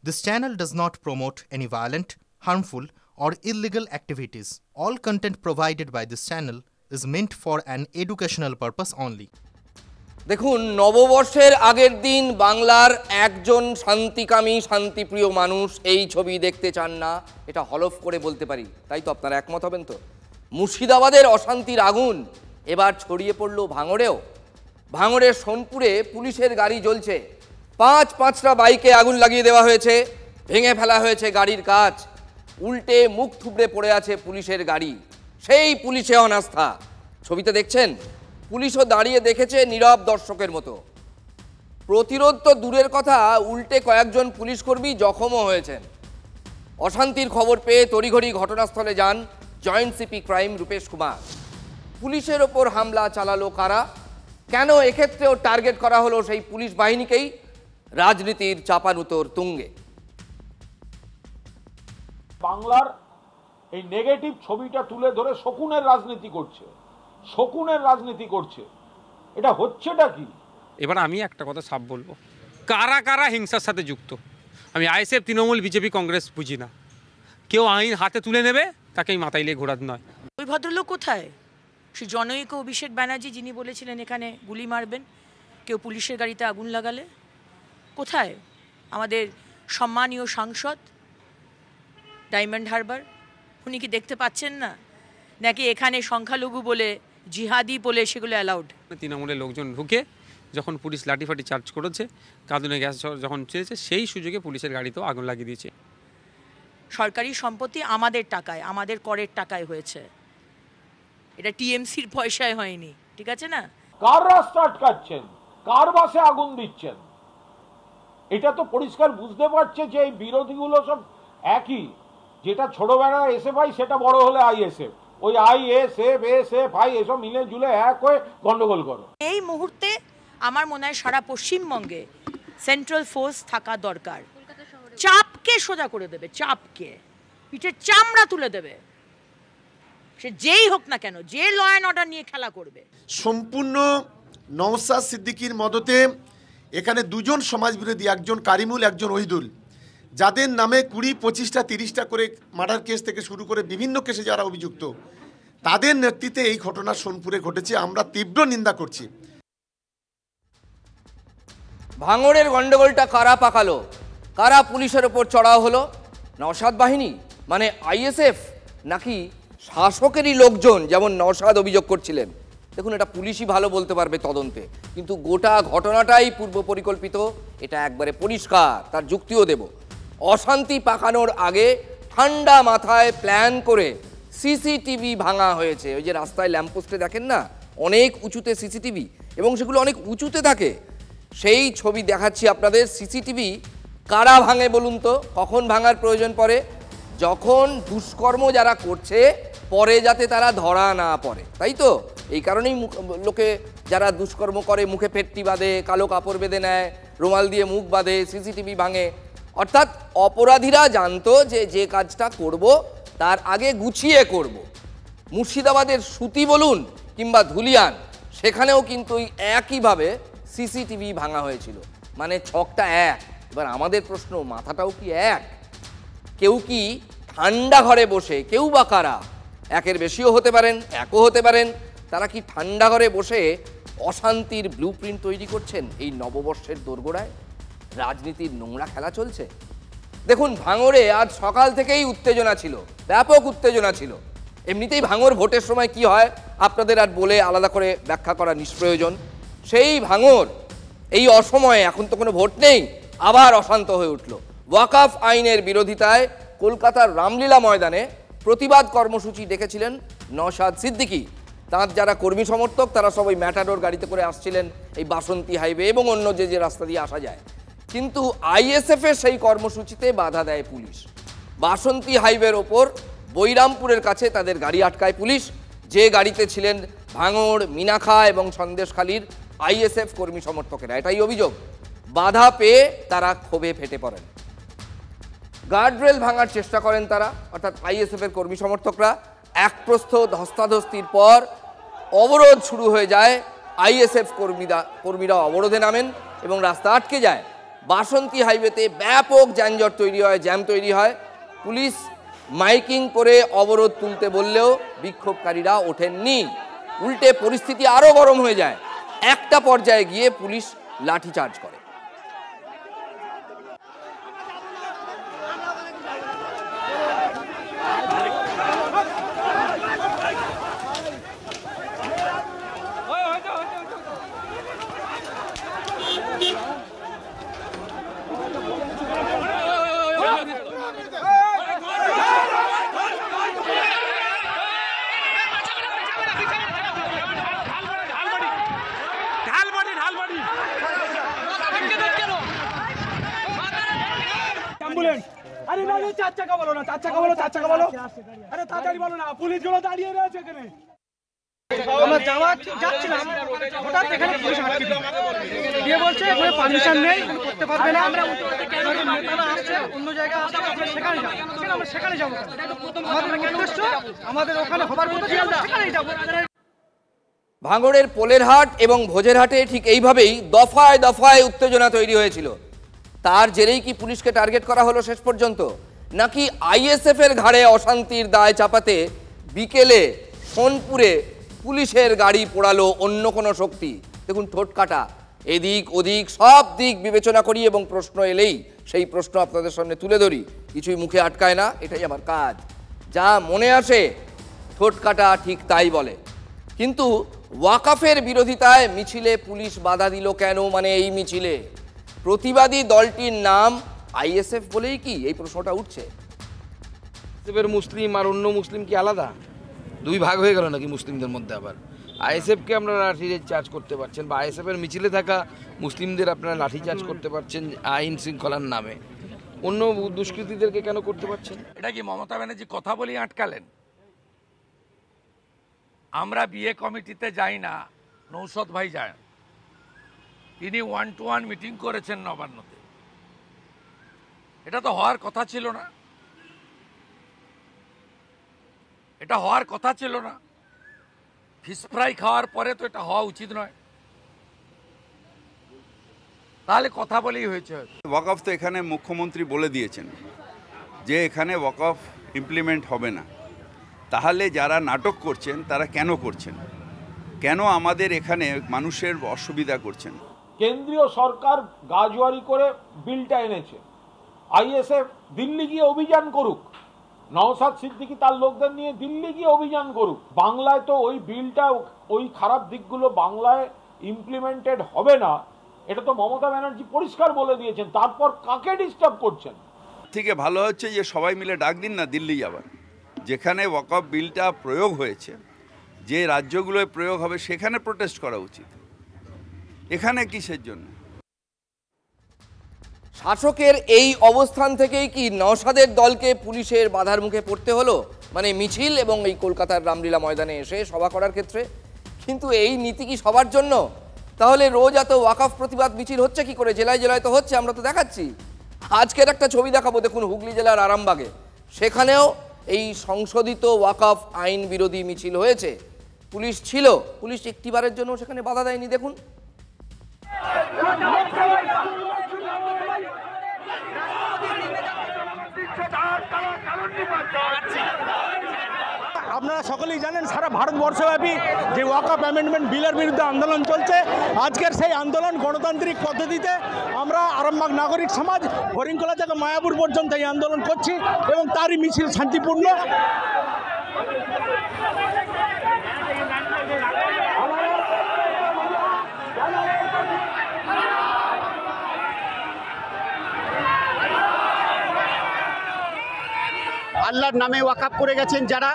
This channel does not promote any violent, harmful, or illegal activities. All content provided by this channel is meant for an educational purpose only. দেখুন, নববর্ষের আগের দিন বাংলার একজন শান্তিকামী শান্তিপ্রিয় মানুষ এই ছবি দেখতে চান না, এটা হলফ করে বলতে পারি। তাই তো আপনারা একমত হবেন তো? মুর্শিদাবাদের অশান্তির আগুন এবার ছড়িয়ে পড়ল ভাঙড়েও। ভাঙড়ের সোনপুরে পুলিশের গাড়ি জ্বলছে, পাঁচটা বাইকে আগুন লাগিয়ে দেওয়া হয়েছে, ভেঙে ফেলা হয়েছে গাড়ির কাচ, উল্টে মুখ থুবড়ে পড়ে আছে পুলিশের গাড়ি। সেই পুলিশে অনাস্থা। ছবিতে দেখছেন, পুলিশও দাঁড়িয়ে দেখেছে নীরব দর্শকের মতো। প্রতিরোধ তো দূরের কথা, উল্টে কয়েকজন পুলিশকর্মী জখমও হয়েছেন। অশান্তির খবর পেয়ে তড়িঘড়ি ঘটনাস্থলে যান joint CP crime Rupesh Kumar. পুলিশের ওপর হামলা চালালো কারা, কেন এক্ষেত্রেও টার্গেট করা হলো সেই পুলিশ বাহিনীকেই? রাজনীতির চাপানুতোর তুঙ্গে। বাংলার এই নেগেটিভ ছবিটা তুলে ধরে শকুনের রাজনীতি করছে, এটা হচ্ছেটা কি? এবার আমি একটা কথা সাফ বলবো, কারা কারা হিংসার সাথে যুক্ত। আমি আইএসএফ, তৃণমূল, বিজেপি, কংগ্রেস বুঝি না। কেউ আইন হাতে তুলে নেবে, তাকেই মাথায় লিয়ে ঘোরাতে নয়। ওই ভদ্রলোক কোথায়? সে জনৈক অভিষেক ব্যানার্জি, যিনি বলেছিলেন এখানে গুলি মারবেন কেউ পুলিশের গাড়িতে আগুন লাগালে, কোথায় আমাদের সম্মানীয় সাংসদ ডায়মন্ড হারবার? উনি কি দেখতে পাচ্ছেন না? নাকি এখানে সংখ্যালঘু বলে, জিহাদি বলে সেগুলো অ্যালাউড? তৃণমূলের লোকজন ঢুকে যখন পুলিশ লাঠিফাটি চার্জ করেছে, কাঁদুনে গ্যাস যখন চেয়েছে, সেই সুযোগে পুলিশের গাড়িতেও আগুন লাগিয়ে দিয়েছে। সরকারি সম্পত্তি আমাদের টাকায়, আমাদের করের টাকায় হয়েছে, এটা টিএমসির পয়সায় হয়নি, ঠিক আছে না? কার রাস্তা আটকাচ্ছেন, কার বাসে আগুন দিচ্ছেন, এটা তো পরিষ্কার বুঝতে পারছে যে এই বিরোধীগুলো সব একই। যেটা ছোটবেলা এসএফআই, সেটা বড় হলে আইএসএফ। ওই আইএসএফ, এসএফআই এসব মিলে ঝুলে এক হয়ে গন্ডগোল করো। এই মুহূর্তে আমার মনে হয় সারা পশ্চিমবঙ্গে সেন্ট্রাল ফোর্স থাকা দরকার। চাপকে সোজা করে দেবে, চাপকে পিঠের চামড়া তুলে দেবে, সে যেই হোক না কেন, যে ল অ্যান্ড অর্ডার নিয়ে খেলা করবে। সম্পূর্ণ নওশাদ সিদ্দিকীর মদতে এখানে দুজন সমাজবিরোধী, একজন কারিমুল, একজন ওহিদুল, যাদের নামে 20, 25টা 30টা করে মার্ডার কেস থেকে শুরু করে বিভিন্ন কেসে যারা অভিযুক্ত, তাদের নেতৃত্বে এই ঘটনা সোনপুরে ঘটেছে। আমরা তীব্র নিন্দা করছি। ভাঙড়ের গন্ডগোলটা কারা পাকালো, কারা পুলিশের ওপর চড়াও হলো? নওশাদ বাহিনী মানে আইএসএফ, নাকি শাসকেরই লোকজন, যেমন নওশাদ অভিযোগ করছিলেন? দেখুন, এটা পুলিশই ভালো বলতে পারবে তদন্তে, কিন্তু গোটা ঘটনাটাই পূর্ব পরিকল্পিত, এটা একবারে পরিষ্কার। তার যুক্তিও দেব। অশান্তি পাকানোর আগে ঠান্ডা মাথায় প্ল্যান করে সিসিটিভি ভাঙা হয়েছে। ওই যে রাস্তায় ল্যাম্পপোস্টে দেখেন না, অনেক উঁচুতে সিসিটিভি, এবং সেগুলো অনেক উঁচুতে থাকে। সেই ছবি দেখাচ্ছি আপনাদের। সিসিটিভি কারা ভাঙে বলুন তো? কখন ভাঙার প্রয়োজন পড়ে? যখন দুষ্কর্ম যারা করছে, পরে যাতে তারা ধরা না পড়ে, তাই তো? এই কারণেই লোকে যারা দুষ্কর্ম করে মুখে পেট্টি বাঁধে, কালো কাপড় বেঁধে নেয়, রুমাল দিয়ে মুখ বাঁধে, সিসিটিভি ভাঙে। অর্থাৎ অপরাধীরা জানতো যে যে কাজটা করব তার আগে গুছিয়ে করব। মুর্শিদাবাদের সুতি বলুন কিংবা ধুলিয়ান, সেখানেও কিন্তু একইভাবে সিসিটিভি ভাঙা হয়েছিল। মানে ছকটা এক। এবার আমাদের প্রশ্ন, মাথাটাও কি এক? কেউ কি ঠান্ডা ঘরে বসে, কেউ বা কারা, একের বেশিও হতে পারেন, একও হতে পারেন, তারা কি ঠান্ডা ঘরে বসে অশান্তির ব্লুপ্রিন্ট তৈরি করছেন এই নববর্ষের দোরগোড়ায়? রাজনীতির নোংরা খেলা চলছে। দেখুন, ভাঙড়ে আজ সকাল থেকেই উত্তেজনা ছিল, ব্যাপক উত্তেজনা ছিল। এমনিতেই ভাঙড় ভোটের সময় কি হয় আপনাদের আর বলে আলাদা করে ব্যাখ্যা করা নিষ্প্রয়োজন। সেই ভাঙড় এই অসময়ে, এখন তো কোনো ভোট নেই, আবার অশান্ত হয়ে উঠল। ওয়াকফ আইনের বিরোধিতায় কলকাতার রামলীলা ময়দানে প্রতিবাদ কর্মসূচি ডেকেছিলেন নওশাদ সিদ্দিকী। তাঁর যারা কর্মী সমর্থক, তারা সবাই ম্যাটাডোর গাড়িতে করে আসছিলেন এই বাসন্তী হাইওয়ে এবং অন্য যে রাস্তা দিয়ে আসা যায়। কিন্তু আইএসএফের সেই কর্মসূচিতে বাধা দেয় পুলিশ। বাসন্তী হাইওয়ের ওপর বৈরামপুরের কাছে তাদের গাড়ি আটকায় পুলিশ। যে গাড়িতে ছিলেন ভাঙড়, মিনাখা এবং সন্দেশখালীর আইএসএফ কর্মী সমর্থকেরা, এটাই অভিযোগ। বাধা পেয়ে তারা ক্ষোভে ফেটে পড়েন, গার্ডরেল ভাঙার চেষ্টা করেন তারা, অর্থাৎ আইএসএফের কর্মী সমর্থকরা। এক প্রস্থ ধস্তাধস্তির পর অবরোধ শুরু হয়ে যায়। আইএসএফ কর্মীরা অবরোধে নামেন এবং রাস্তা আটকে যায়। বাসন্তী হাইওয়েতে ব্যাপক যানজট তৈরি হয়, জ্যাম তৈরি হয়। পুলিশ মাইকিং করে অবরোধ তুলতে বললেও বিক্ষোভকারীরা ওঠেননি, উল্টে পরিস্থিতি আরও গরম হয়ে যায়। একটা পর্যায়ে গিয়ে পুলিশ লাঠিচার্জ করে। আরে না, 4 চাকা বলো না, 4 চাকা বলো, 4 চাকা বলো। আরে তাড়াতাড়ি বলো না, পুলিশগুলো দাঁড়িয়ে রয়েছে এখানে। আমরা যাচ্ছিলাম, হঠাৎ এখানে পুলিশ আটকে দিয়ে বলছে এখানে পারমিশন নেই, করতে পারবে না। আমরা নেতারা আসছে, অন্য জায়গায় আসছে, সেখানে যাবো। আমরা সেখানে যাবো, আমাদের উদ্দেশ্য আমাদের ওখানে হবার কথা, সেখানেই যাবো। ভাঙড়ের পোলেরহাট এবং ভোজেরহাটে ঠিক এইভাবেই দফায় দফায় উত্তেজনা তৈরি হয়েছিল। তার জেরেই কি পুলিশকে টার্গেট করা হলো শেষ পর্যন্ত, নাকি আইএসএফ এর ঘাড়ে অশান্তির দায় চাপাতে বিকেলে সোনপুরে পুলিশের গাড়ি পোড়ালো অন্য কোনো শক্তি? দেখুন, ঠোঁট কাটা, এদিক ওদিক সব দিক বিবেচনা করি এবং প্রশ্ন এলেই সেই প্রশ্ন আপনাদের সামনে তুলে ধরি। কিছুই মুখে আটকায় না, এটাই আমার কাজ। যা মনে আসে ঠোঁট কাটা ঠিক তাই বলে। কিন্তু ওয়াকাফের বিরোধিতায় মিছিলে পুলিশ বাধা দিল কেন? মানে এই মিছিলে প্রতিবাদী দলটির নাম আইএসএফ বলেই কি এই প্রশ্নটা উঠছে? আইএসএফের মুসলিম আর অন্য মুসলিম কি আলাদা? দুই ভাগ হয়ে গেল নাকি মুসলিমদের মধ্যে? আবার আইএসএফকে আপনারা লাঠিচার্জ করতে পারছেন, বা আইএসএফের মিছিলে থাকা মুসলিমদের আপনারা লাঠিচার্জ করতে পারছেন আইন শৃঙ্খলার নামে, অন্য দুষ্কৃতীদেরকে কেন করতে পারছেন? এটা কি মমতা ব্যানার্জি কথা বলি আটকালেন? আমরা বিয়ে কমিটিতে যাই না, নৌশদ ভাই যায়। তিনি 1-to-1 মিটিং করেছেন নবান্নতে। এটা তো হওয়ার কথা ছিল না, এটা হওয়ার কথা ছিল না। ফিশ ফ্রাই খাওয়ার পরে তো এটা হওয়া উচিত নয়। তাহলে কথা বলেই হয়েছে। ওয়াকফ তো এখানে মুখ্যমন্ত্রী বলে দিয়েছেন যে এখানে ওয়াকফ ইমপ্লিমেন্ট হবে না। তাহলে যারা নাটক করছেন তারা কেন করছেন? কেন আমাদের এখানে মানুষের অসুবিধা করছেন? কেন্দ্রীয় সরকার গাজওয়ারি করে বিলটা এনেছে, আইএসএফ দিল্লি গিয়ে অভিযান করুক, নওশাদ সিদ্দিকী তার লোকদের নিয়ে দিল্লি গিয়ে অভিযান করুক। বাংলায় তো ওই বিলটা, ওই খারাপ দিকগুলো বাংলায় ইমপ্লিমেন্টেড হবে না, এটা তো মমতা ব্যানার্জি পরিষ্কার বলে দিয়েছেন। তারপর কাকে ডিস্টার্ব করছেন? থেকে ভালো হচ্ছে যে সবাই মিলে ডাক দিন না দিল্লি যাবার, যেখানে ওয়াকফ বিলটা প্রয়োগ হয়েছে, যে রাজ্যগুলোয় প্রয়োগ হবে সেখানে প্রোটেস্ট করা উচিত। এখানে কিসের জন্য? শাসকের এই অবস্থান থেকেই কি নওশাদের দলকে পুলিশের বাধার মুখে পড়তে হলো, মানে মিছিল এবং এই কলকাতার রামলীলা ময়দানে এসে সভা করার ক্ষেত্রে? কিন্তু এই নীতি কি সবার জন্য? তাহলে রোজ এত ওয়াকফ প্রতিবাদ মিছিল হচ্ছে কি করে? জেলায় জেলায় তো হচ্ছে, আমরা তো দেখাচ্ছি। আজকের একটা ছবি দেখাবো, দেখুন হুগলি জেলার আরামবাগে, সেখানেও এই সংশোধিত ওয়াকফ আইন বিরোধী মিছিল হয়েছে। পুলিশ ছিল, পুলিশ একটিবারের জন্য সেখানে বাধা দেয়নি। দেখুন, আপনারা সকলেই জানেন সারা ভারতবর্ষব্যাপী যে ওয়াকফ অ্যামেন্ডমেন্ট বিলের বিরুদ্ধে আন্দোলন চলছে। আজকের সেই আন্দোলন গণতান্ত্রিক পদ্ধতিতে আমরা আরামবাগ নাগরিক সমাজ হরিণখোলা থেকে মায়াপুর পর্যন্ত এই আন্দোলন করছি এবং তারই মিছিল শান্তিপূর্ণ। আল্লাহর নামে ওয়াকফ করে গেছেন যারা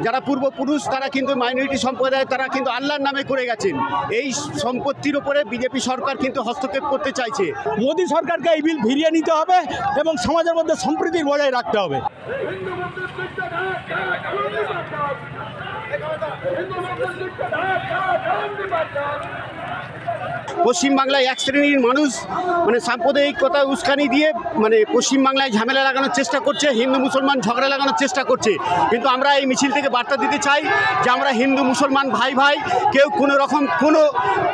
যারা পূর্বপুরুষ, তারা কিন্তু মাইনরিটি সম্প্রদায়, তারা কিন্তু আল্লাহর নামে করে গেছেন। এই সম্পত্তির উপরে বিজেপি সরকার কিন্তু হস্তক্ষেপ করতে চাইছে। মোদী সরকারকে এই বিল ফিরিয়ে নিতে হবে এবং সমাজের মধ্যে সম্প্রীতি বজায় রাখতে হবে। পশ্চিমবাংলায় এক শ্রেণীর মানুষ মানে সাম্প্রদায়িকতা উস্কানি দিয়ে মানে পশ্চিমবাংলায় ঝামেলা লাগানোর চেষ্টা করছে, হিন্দু মুসলমান ঝগড়া লাগানোর চেষ্টা করছে। কিন্তু আমরা এই মিছিল থেকে বার্তা দিতে চাই যে আমরা হিন্দু মুসলমান ভাই ভাই, কেউ কোনো রকম কোনো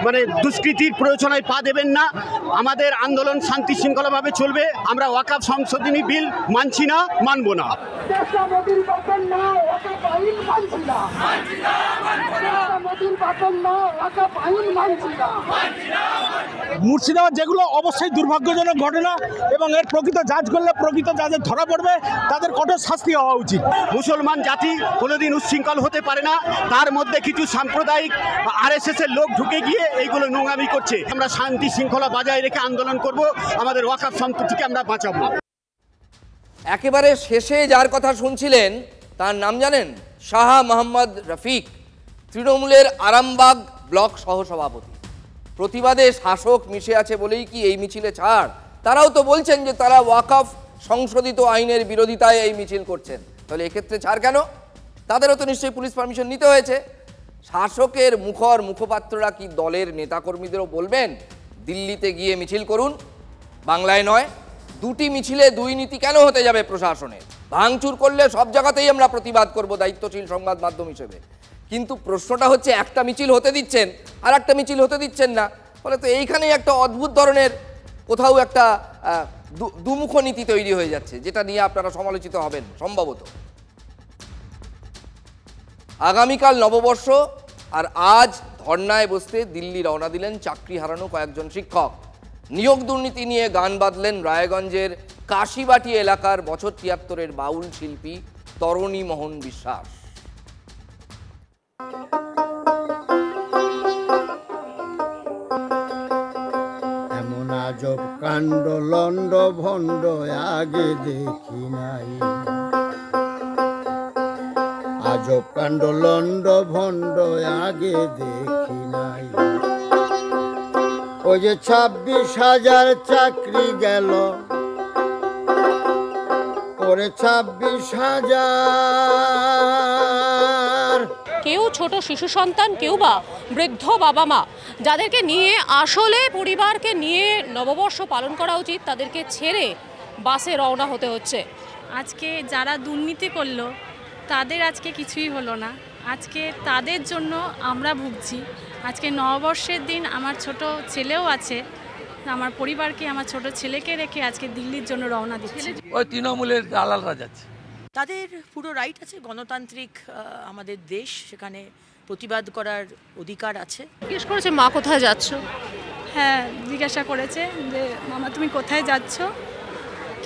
মানে দুষ্কৃতির প্ররোচনায় পা দেবেন না। আমাদের আন্দোলন শান্তি শৃঙ্খলাভাবে চলবে। আমরা ওয়াকফ সংশোধনী বিল মানছি না, মানব না। মুর্শিদাবাদ যেগুলো অবশ্যই দুর্ভাগ্যজনক ঘটনা এবং এর প্রকৃত যাচ করলে প্রকৃত যাদের ধরা পড়বে তাদের কঠোর শাস্তি হওয়া উচিত। মুসলমান জাতি কোনোদিন উচ্ছৃঙ্খল হতে পারে না, তার মধ্যে কিছু সাম্প্রদায়িক RSS এর লোক ঢুকে গিয়ে এইগুলো নোংরামি করছে। আমরা শান্তি শৃঙ্খলা বজায় রেখে আন্দোলন করব, আমাদের ওয়াকফ সম্পত্তিকে আমরা বাঁচাবো। একেবারে শেষে যার কথা শুনছিলেন তার নাম জানেন? শাহ মোহাম্মদ রফিক, তৃণমূলের আরামবাগ ব্লক সহসভাপতি। প্রতিবাদে শাসক মিশে আছে বলেই কি এই মিছিলে ছাড়? তারাও তো বলছেন যে তারা ওয়াকফ সংশোধিত আইনের বিরোধিতায় এই মিছিল করছেন, তাহলে এক্ষেত্রে ছাড় কেন? তাদেরও তো নিশ্চয়ই পুলিশ পারমিশন নিতে হয়েছে। শাসকের মুখপাত্ররা কি দলের নেতাকর্মীদেরও বলবেন দিল্লিতে গিয়ে মিছিল করুন, বাংলায় নয়? দুটি মিছিলে দুই নীতি কেন হতে যাবে প্রশাসনের? ভাঙচুর করলে সব জায়গাতেই আমরা প্রতিবাদ করব দায়িত্বশীল সংবাদ মাধ্যম হিসেবে, কিন্তু প্রশ্নটা হচ্ছে একটা মিছিল হতে দিচ্ছেন আর একটা মিছিল হতে দিচ্ছেন না, ফলে তো এইখানেই একটা অদ্ভুত ধরনের কোথাও একটা দুমুখ নীতি তৈরি হয়ে যাচ্ছে, যেটা নিয়ে আপনারা সমালোচিত হবেন সম্ভবত। আগামীকাল নববর্ষ, আর আজ ধর্নায় বসতে দিল্লি রওনা দিলেন চাকরি হারানো কয়েকজন শিক্ষক। নিয়োগ দুর্নীতি নিয়ে গান বাঁধলেন রায়গঞ্জের কাশিবাটি এলাকার বছর ৭৩-এর বাউল শিল্পী তরণী মোহন বিশ্বাস। এমন আজব কাণ্ড লন্ড ভণ্ড আগে দেখি নাই, আজব কাণ্ড লন্ড ভণ্ড আগে দেখি নাই। ওই যে ২৬,০০০ চাকরি গেল, ওরে ২৬,০০০। কেউ ছোট শিশু সন্তান, কেউ বা বৃদ্ধ বাবা মা, যাদেরকে নিয়ে আসলে পরিবারকে নিয়ে নববর্ষ পালন করা উচিত, তাদেরকে ছেড়ে বাসে রওনা হতে হচ্ছে। আজকে যারা দুর্নীতি করলো তাদের আজকে কিছুই হলো না, আজকে তাদের জন্য আমরা ভুগছি। আজকে নববর্ষের দিন আমার ছোট ছেলেও আছে, আমার পরিবারকে, আমার ছোট ছেলেকে রেখে আজকে দিল্লির জন্য রওনা দিচ্ছি। ওই তৃণমূলের দালালরা যাচ্ছে, তাদের পুরো রাইট আছে, গণতান্ত্রিক আমাদের দেশ, সেখানে প্রতিবাদ করার অধিকার আছে। জিজ্ঞেস করেছে মা কোথায় যাচ্ছ? হ্যাঁ, জিজ্ঞাসা করেছে যে মামা তুমি কোথায় যাচ্ছ,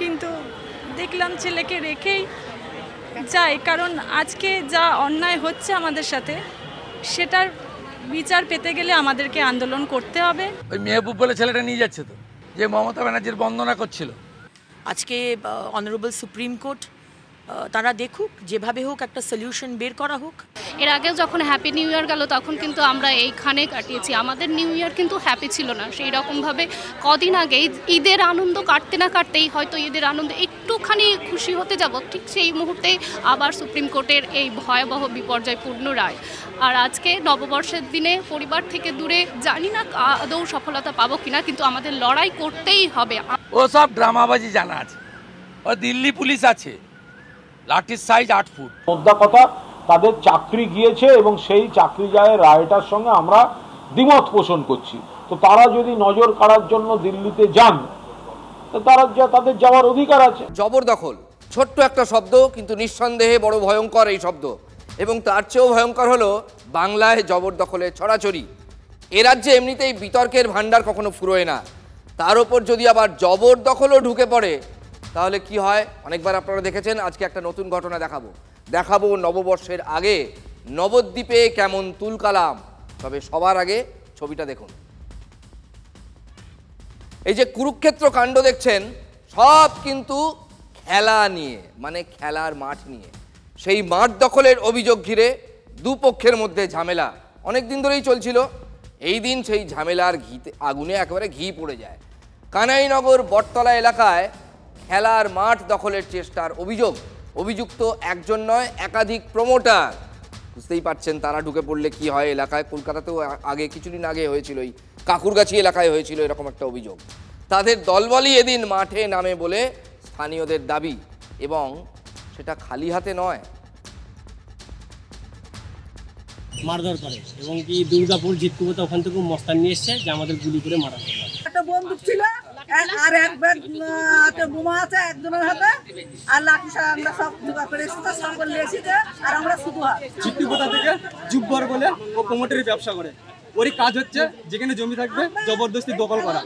কিন্তু দেখলাম ছেলেকে রেখেই যাই, কারণ আজকে যা অন্যায় হচ্ছে আমাদের সাথে সেটার বিচার পেতে গেলে আমাদেরকে আন্দোলন করতে হবে। ওই মেহবুব বলে ছেলেটা নিয়ে যাচ্ছে তো, যে মমতা ব্যানার্জির বন্দনা করছিল। আজকে অনারেবল সুপ্রিম কোর্ট তারা দেখুক, যেভাবে হোক একটা সলিউশন বের করা হোক। এর আগে যখন হ্যাপি নিউ ইয়ার গেল তখন কিন্তু আমরা এইখানে কাটিয়েছি, আমাদের নিউ ইয়ার কিন্তু হ্যাপি ছিল না। সেই রকমভাবে কদিন আগে ঈদের আনন্দ কাটতে না কাটতেই হয়তো ঈদের আনন্দ একটুখানি খুশি হতে যাব, ঠিক সেই মুহূর্তেই আবার সুপ্রিম কোর্টের এই ভয়াবহ বিপর্যয়পূর্ণ রায়। আর আজকে নববর্ষের দিনে পরিবার থেকে দূরে, জানি না আদৌ সফলতা পাবো কিনা, কিন্তু আমাদের লড়াই করতেই হবে। ও সব ড্রামাবাজি জানা আছে, ও দিল্লি পুলিশ আছে, লাঠির সাইজ ৮ ফুট। মোদ্দা কথা, তাদের চাকরি গিয়েছে এবং সেই চাকরি যায় রায়টার সঙ্গে আমরা দ্বিমত পোষণ করছি। তো তারা যদি নজর কাড়ার জন্য দিল্লিতে যান, তো তাদের যাওয়ার অধিকার আছে। জবরদখল ছোট্ট একটা শব্দ, কিন্তু নিঃসন্দেহে বড় ভয়ঙ্কর এই শব্দ, এবং তার চেয়েও ভয়ঙ্কর হলো বাংলায় জবরদখলের ছড়াছড়ি। এ রাজ্যে এমনিতেই বিতর্কের ভান্ডার কখনো ফুরোয় না, তার ওপর যদি আবার জবরদখলও ঢুকে পড়ে তাহলে কি হয় অনেকবার আপনারা দেখেছেন। আজকে একটা নতুন ঘটনা দেখাবো নববর্ষের আগে নবদ্বীপে কেমন তুলকালাম। তবে সবার আগে ছবিটা দেখুন। এই যে কুরুক্ষেত্র কাণ্ড দেখছেন, সব কিন্তু খেলা নিয়ে, মানে খেলার মাঠ নিয়ে। সেই মাঠ দখলের অভিযোগ ঘিরে দুপক্ষের মধ্যে ঝামেলা অনেক দিন ধরেই চলছিল। এই দিন সেই ঝামেলার আগুনে একেবারে ঘি পড়ে যায়। কানাইনগর বটতলা এলাকায় খেলার মাঠ দখলের চেষ্টার অভিযুক্ত একজন নয়, একাধিক প্রমোটার। বুঝতেই পারছেন তারা ঢুকে পড়লে কি হয় এলাকায়। কলকাতাতেও কিছুদিন আগে হয়েছিল এই কাকুরগাছি এলাকায় হয়েছিল এরকম একটা অভিযোগ। তাদের দলবলই এদিন মাঠে নামে বলে স্থানীয়দের দাবি, এবং সেটা খালি হাতে নয়। মারধর করে এবং কি দুর্গাপুর জিতকুবতা ওখান থেকে মস্তান নিয়ে এসছে যে আমাদের গুলি করে মারা হলো। একটা বন্দুক ছিল আর এক ব্যাগ হাতে বোমা আছে একজনের হাতে, আর লাঠি আমরা সব জোগাড় করে এসেছে, সকল নিয়ে এসেছে, আর আমরা শুধু জিতকুবতা থেকে জুব্বর বলে ও প্রমোটারি ব্যবসা করে, ওরই কাজ হচ্ছে যেখানে জমি থাকবে জবরদস্তি দখল করা।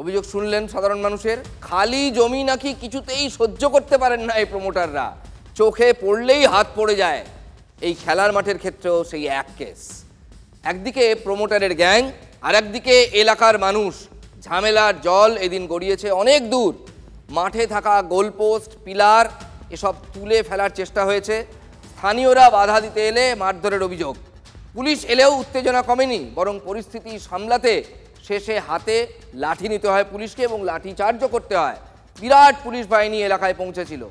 অভিযোগ শুনলেন সাধারণ মানুষের, খালি জমি নাকি কিছুতেই সহ্য করতে পারেন না এই প্রমোটাররা, চোখে পড়লেই হাত পড়ে যায়। এই খেলার মাঠের ক্ষেত্রেও সেই এক কেস। একদিকে প্রমোটারের গ্যাং, আর একদিকে এলাকার মানুষ। ঝামেলার জল এদিন গড়িয়েছে অনেক দূর। মাঠে থাকা গোলপোস্ট, পিলার এসব তুলে ফেলার চেষ্টা হয়েছে। স্থানীয়রা বাধা দিতে এলে মারধরের অভিযোগ। পুলিশ এলেও উত্তেজনা কমেনি, বরং পরিস্থিতি সামলাতে শেষে হাতে লাঠি নিতে হয় পুলিশকে এবং লাঠি চার্জও করতে হয়। বিরাট পুলিশ বাহিনী এলাকায় পৌঁছেছিল,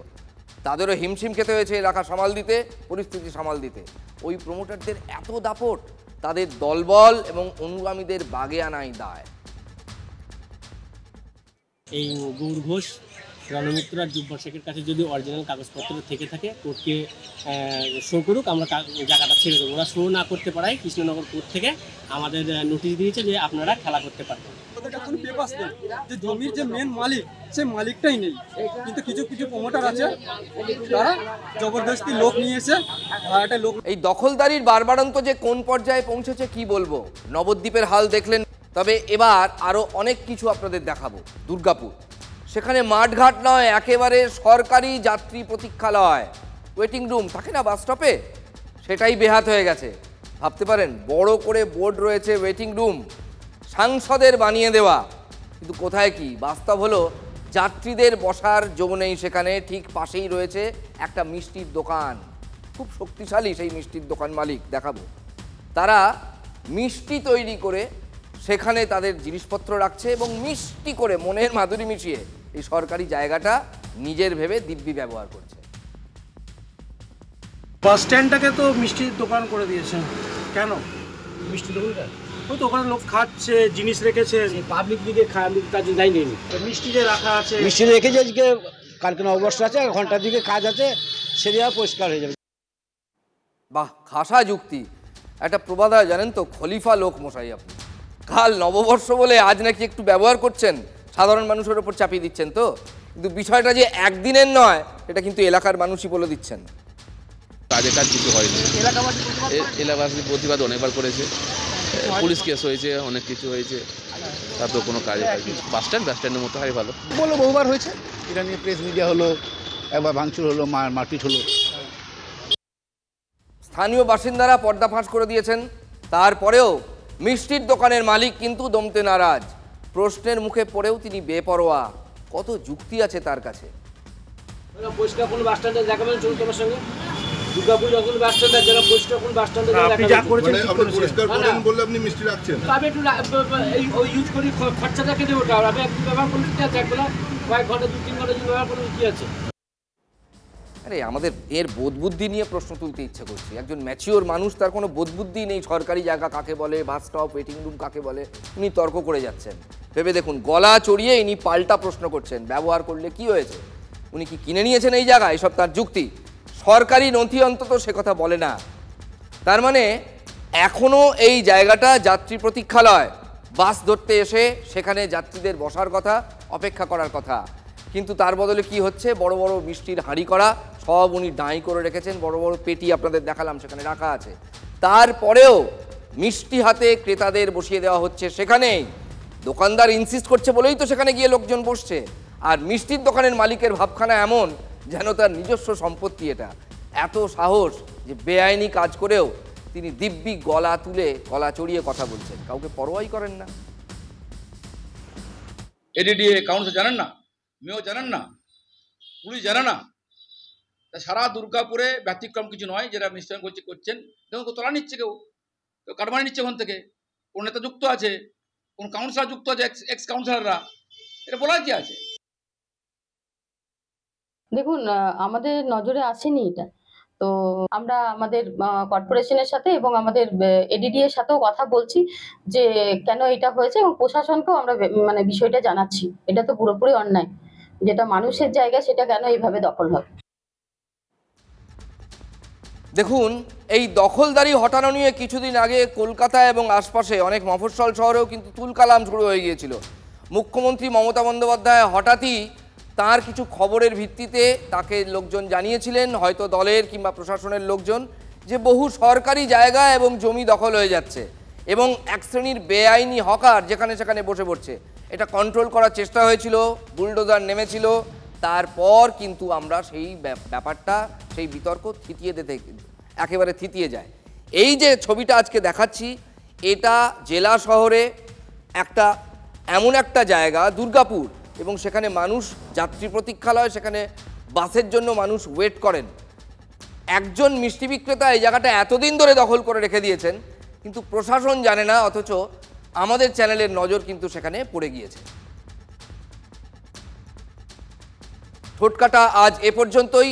তাদেরও হিমশিম খেতে হয়েছে এলাকা সামাল দিতে, পরিস্থিতি সামাল দিতে। ওই প্রমোটারদের এত দাপট, তাদের দলবল এবং অনুগামীদের বাগে আনাই দায়। এই গৌর ঘোষ, রণমিত্র আর জুব্বর শেখের কাছে যদি অরিজিনাল কাগজপত্র থেকে থাকে কোর্টকে শো করুক, আমরা জায়গাটা ছেড়ে দেবো। ওরা শো না করতে পারায় কৃষ্ণনগর কোর্ট থেকে আমাদের নোটিশ দিয়েছে যে আপনারা খেলা করতে পারবেন। কোনো পেপারস নেই, যে জমির যে মেন মালিক সে মালিকটাই নেই, কিন্তু কিছু কিছু প্রমোটার আছে তারা জবরদস্তি লোক নিয়ে এসে একটা লোক। এই দখলদারির বারবারন্ত যে কোন পর্যায়ে পৌঁছেছে কি বলবো। নবদ্বীপের হাল দেখলেন, তবে এবার আরও অনেক কিছু আপনাদের দেখাবো। দুর্গাপুর, সেখানে মাঠঘাট নয়, একেবারে সরকারি যাত্রী প্রতীক্ষালয়, ওয়েটিং রুম থাকে না বাস স্টপে, সেটাই বেহাত হয়ে গেছে। ভাবতে পারেন বড় করে বোর্ড রয়েছে ওয়েটিং রুম, সাংসদের বানিয়ে দেওয়া, কিন্তু কোথায় কি বাস্তব হলো যাত্রীদের বসার যোগ নেই সেখানে। ঠিক পাশেই রয়েছে একটা মিষ্টির দোকান, খুব শক্তিশালী সেই মিষ্টির দোকান মালিক, দেখাবো। তারা মিষ্টি তৈরি করে সেখানে তাদের জিনিসপত্র রাখছে এবং মিষ্টি করে মনের মাধুরী মিশিয়ে এই সরকারি জায়গাটা নিজের ভেবে দিব্যি ব্যবহার করছে। বাস স্ট্যান্ডটাকে তো মিষ্টির দোকান করে দিয়েছে, কেন মিষ্টি দোকানটা? ওই তো ওখানে লোক খাচ্ছে, জিনিস রেখেছে, পাবলিক দিকে কাজে যায়নি। মিষ্টি যে রাখা আছে, মিষ্টি রেখেছে, আজকে কালকে নববর্ষ আছে, ঘন্টার দিকে কাজ আছে, সেটা পরিষ্কার হয়ে যাবে। বাহ, খাসা যুক্তি। একটা প্রবাদ হয় জানেন তো, খলিফা লোক মশাই আপনি। কাল নববর্ষ বলে আজ নাকি একটু ব্যবহার করছেন, সাধারণ মানুষের ওপর চাপিয়ে দিচ্ছেন তো, কিন্তু বিষয়টা যে একদিনের নয় এটা কিন্তু এলাকার মানুষই বলে দিচ্ছেন। কাজে কাজ কিছু হয়নি, এলাকাবাসী প্রতিবাদ অনেকবার করেছে, পুলিশ কেস হয়েছে, অনেক কিছু হয়েছে, তারপর কোনো কাজে কাজ। বাস স্ট্যান্ডের মতো হয় ভালো বলো, বহুবার হয়েছে, এটা নিয়ে প্রেস মিডিয়া হলো, একবার ভাঙচুর হলো, মারপিট হলো। স্থানীয় বাসিন্দারা পর্দা ফাঁস করে দিয়েছেন, তারপরেও মিষ্টির দোকানের মালিক কিন্তু দমতে নারাজ। প্রশ্নের মুখে পড়েও তিনি বেপরোয়া। কত যুক্তি আছে তার কাছে। পরিষ্কার কোন বাস স্ট্যান্ডে দেখাবেন চলুন তোমার সঙ্গে। দুর্গাপুর যখন বাস স্ট্যান্ডে যারা পরিষ্কার কোন বাস স্ট্যান্ডে আপনি যা করেছেন আপনি পরিষ্কার করেন বললে আপনি মিষ্টি রাখছেন, তবে একটু এই ইউজ করি খরচাটা কেটে ওঠা আর আমি একটু ব্যবহার করতে চাই, একবেলা কয়েক ঘন্টা 2-3 ঘন্টা যদি ব্যবহার করলে কি আছে। আরে আমাদের এর বোধবুদ্ধি নিয়ে প্রশ্ন তুলতে ইচ্ছে করছে। একজন ম্যাচিওর মানুষ, তার কোনো বোধবুদ্ধি নেই, সরকারি জায়গা কাকে বলে, বাস স্টপ, ওয়েটিং রুম কাকে বলে, উনি তর্ক করে যাচ্ছেন। ভেবে দেখুন, গলা চড়িয়ে ইনি পাল্টা প্রশ্ন করছেন, ব্যবহার করলে কি হয়েছে, উনি কি কিনে নিয়েছেন এই জায়গা, এসব তার যুক্তি। সরকারি নথি অন্তত সে কথা বলে না। তার মানে এখনও এই জায়গাটা যাত্রী প্রতীক্ষালয়, বাস ধরতে এসে সেখানে যাত্রীদের বসার কথা, অপেক্ষা করার কথা, কিন্তু তার বদলে কি হচ্ছে, বড় বড় মিষ্টির হাঁড়ি করা সব উনি ডাঁই করে রেখেছেন, বড় বড় পেটি আপনাদের দেখালাম সেখানে রাখা আছে। তারপরেও মিষ্টি হাতে ক্রেতাদের বসিয়ে দেওয়া হচ্ছে সেখানেই। দোকানদার ইনসিস্ট করছে বলেই তো সেখানে গিয়ে লোকজন বসছে। আর মিষ্টির দোকানের মালিকের ভাবখানা এমন যেন তার নিজস্ব সম্পত্তি এটা। এত সাহস যে বেআইনি কাজ করেও তিনি দিব্যি গলা তুলে গলা চড়িয়ে কথা বলছেন, কাউকে পরোয়াই করেন না। এডিডিএ কাউন্সিল জানেন না, মেয়র জানেন না, পুলিশ জানে না। তা সারা দুর্গাপুরে ব্যতিক্রম কিছু নয়, যেটা মিস্টার করছেন। দেখুন তোলা নিচ্ছে, কেউ কাটমানি নিচ্ছে ওখান থেকে, কোন নেতা যুক্ত আছে, কোন কাউন্সিলর যুক্ত আছে, এক্স কাউন্সিলররা, এটা বলার কি আছে। দেখুন আমাদের নজরে আসেনি এটা, তো আমরা আমাদের কর্পোরেশনের সাথে এবং আমাদের এডিডি এর সাথেও কথা বলছি যে কেন এটা হয়েছে, এবং প্রশাসনকেও আমরা মানে বিষয়টা জানাচ্ছি। এটা তো পুরোপুরি অন্যায়, যেটা মানুষের জায়গা সেটা কেন এইভাবে দখল হবে। দেখুন, এই দখলদারি হটানো নিয়ে কিছুদিন আগে কলকাতা এবং আশপাশে অনেক মফস্বল শহরেও কিন্তু তুলকালাম শুরু হয়ে গিয়েছিল। মুখ্যমন্ত্রী মমতা বন্দ্যোপাধ্যায় হঠাৎই তার কিছু খবরের ভিত্তিতে তাকে লোকজন জানিয়েছিলেন, হয়তো দলের কিংবা প্রশাসনের লোকজন, যে বহু সরকারি জায়গা এবং জমি দখল হয়ে যাচ্ছে এবং এক শ্রেণীর বেআইনি হকার যেখানে সেখানে বসে পড়ছে। এটা কন্ট্রোল করার চেষ্টা হয়েছিল, বুলডোজার নেমেছিল, তারপর কিন্তু আমরা সেই ব্যাপারটা, সেই বিতর্ক একেবারে থিতিয়ে যায়। এই যে ছবিটা আজকে দেখাচ্ছি, এটা জেলা শহরে এমন একটা জায়গা দুর্গাপুর, এবং সেখানে মানুষ যাত্রী প্রতীক্ষালয়, সেখানে বাসের জন্য মানুষ ওয়েট করেন। একজন মিষ্টি বিক্রেতা এই জায়গাটা এতদিন ধরে দখল করে রেখে দিয়েছেন, কিন্তু প্রশাসন জানে না, অথচ আমাদের চ্যানেলের নজর কিন্তু সেখানে পড়ে গিয়েছে। ঠোটকাটা আজ এ পর্যন্তই।